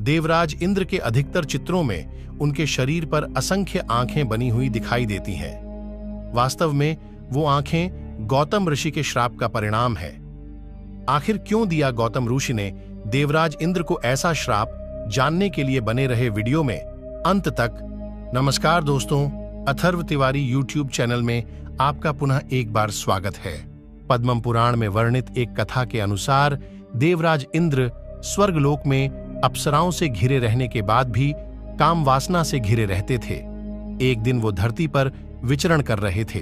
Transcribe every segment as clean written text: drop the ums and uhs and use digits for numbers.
देवराज इंद्र के अधिकतर चित्रों में उनके शरीर पर असंख्य आंखें बनी हुई दिखाई देती हैं। वास्तव में वो आंखें गौतम ऋषि के श्राप का परिणाम है। आखिर क्यों दिया गौतम ऋषि ने देवराज इंद्र को ऐसा श्राप, जानने के लिए बने रहे वीडियो में अंत तक। नमस्कार दोस्तों, अथर्व तिवारी यूट्यूब चैनल में आपका पुनः एक बार स्वागत है। पद्म पुराण में वर्णित एक कथा के अनुसार देवराज इंद्र स्वर्गलोक में अप्सराओं से घिरे रहने के बाद भी काम वासना से घिरे रहते थे। एक दिन वो धरती पर विचरण कर रहे थे।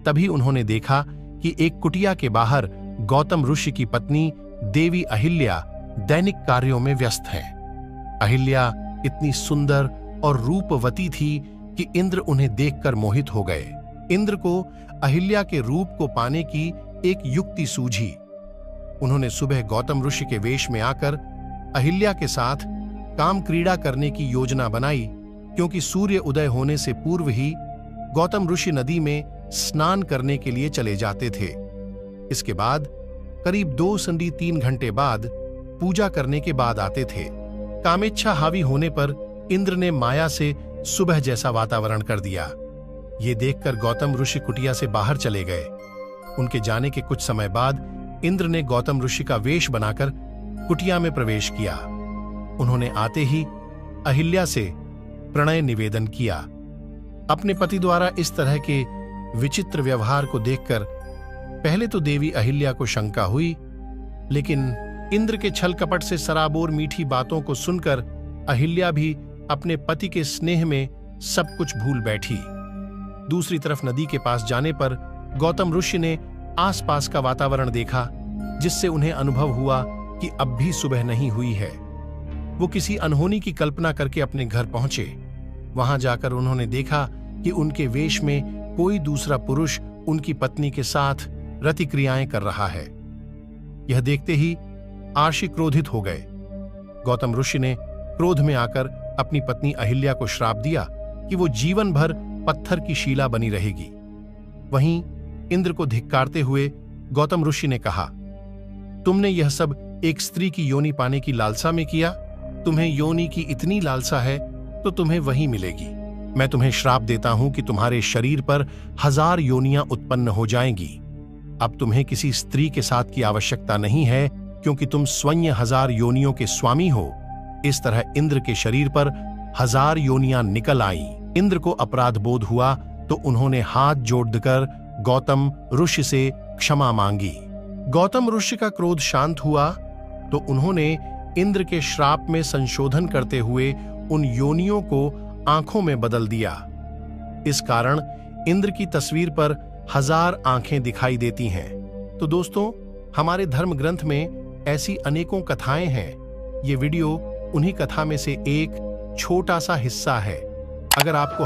तभी उन्होंने देखा कि एक कुटिया के बाहर गौतम ऋषि की पत्नी देवी अहिल्या दैनिक कार्यों में व्यस्त हैं। अहिल्या इतनी सुंदर और रूपवती थी कि इंद्र उन्हें देखकर मोहित हो गए। इंद्र को अहिल्या के रूप को पाने की एक युक्ति सूझी। उन्होंने सुबह गौतम ऋषि के वेश में आकर अहिल्या के साथ काम क्रीड़ा करने की योजना बनाई, क्योंकि सूर्य उदय होने से पूर्व ही गौतम ऋषि नदी में स्नान करने के लिए चले जाते थे। इसके बाद करीब 2-3 घंटे बाद पूजा करने के बाद आते थे। कामेच्छा हावी होने पर इंद्र ने माया से सुबह जैसा वातावरण कर दिया। ये देखकर गौतम ऋषि कुटिया से बाहर चले गए। उनके जाने के कुछ समय बाद इंद्र ने गौतम ऋषि का वेश बनाकर कुटिया में प्रवेश किया। उन्होंने आते ही अहिल्या से प्रणय निवेदन किया। अपने पति द्वारा इस तरह के विचित्र व्यवहार को देखकर पहले तो देवी अहिल्या को शंका हुई, लेकिन इंद्र के छल कपट से सराबोर मीठी बातों को सुनकर अहिल्या भी अपने पति के स्नेह में सब कुछ भूल बैठी। दूसरी तरफ नदी के पास जाने पर गौतम ऋषि ने आसपास का वातावरण देखा, जिससे उन्हें अनुभव हुआ कि अब भी सुबह नहीं हुई है। वो किसी अनहोनी की कल्पना करके अपने घर पहुंचे। वहां जाकर उन्होंने देखा कि उनके वेश में कोई दूसरा पुरुष उनकी पत्नी के साथ रति क्रियाएं कर रहा है। यह देखते ही आर्षि क्रोधित हो गए। गौतम ऋषि ने क्रोध में आकर अपनी पत्नी अहिल्या को श्राप दिया कि वो जीवन भर पत्थर की शिला बनी रहेगी। वहीं इंद्र को धिक्कारते हुए गौतम ऋषि ने कहा, तुमने यह सब एक स्त्री की योनि पाने की लालसा में किया। तुम्हें योनि की इतनी लालसा है तो तुम्हें वही मिलेगी। मैं तुम्हें श्राप देता हूं कि तुम्हारे शरीर पर 1000 योनियां उत्पन्न हो जाएंगी। अब तुम्हें किसी स्त्री के साथ की आवश्यकता नहीं है, क्योंकि तुम स्वयं 1000 योनियों के स्वामी हो। इस तरह इंद्र के शरीर पर 1000 योनियां निकल आईं। इंद्र को अपराध बोध हुआ तो उन्होंने हाथ जोड़कर गौतम ऋषि से क्षमा मांगी। गौतम ऋषि का क्रोध शांत हुआ तो उन्होंने इंद्र के श्राप में संशोधन करते हुए उन योनियों को आंखों में बदल दिया। इस कारण इंद्र की तस्वीर पर 1000 आंखें दिखाई देती हैं। तो दोस्तों, हमारे धर्म ग्रंथ में ऐसी अनेकों कथाएं हैं। ये वीडियो उन्हीं कथा में से एक छोटा सा हिस्सा है। अगर आपको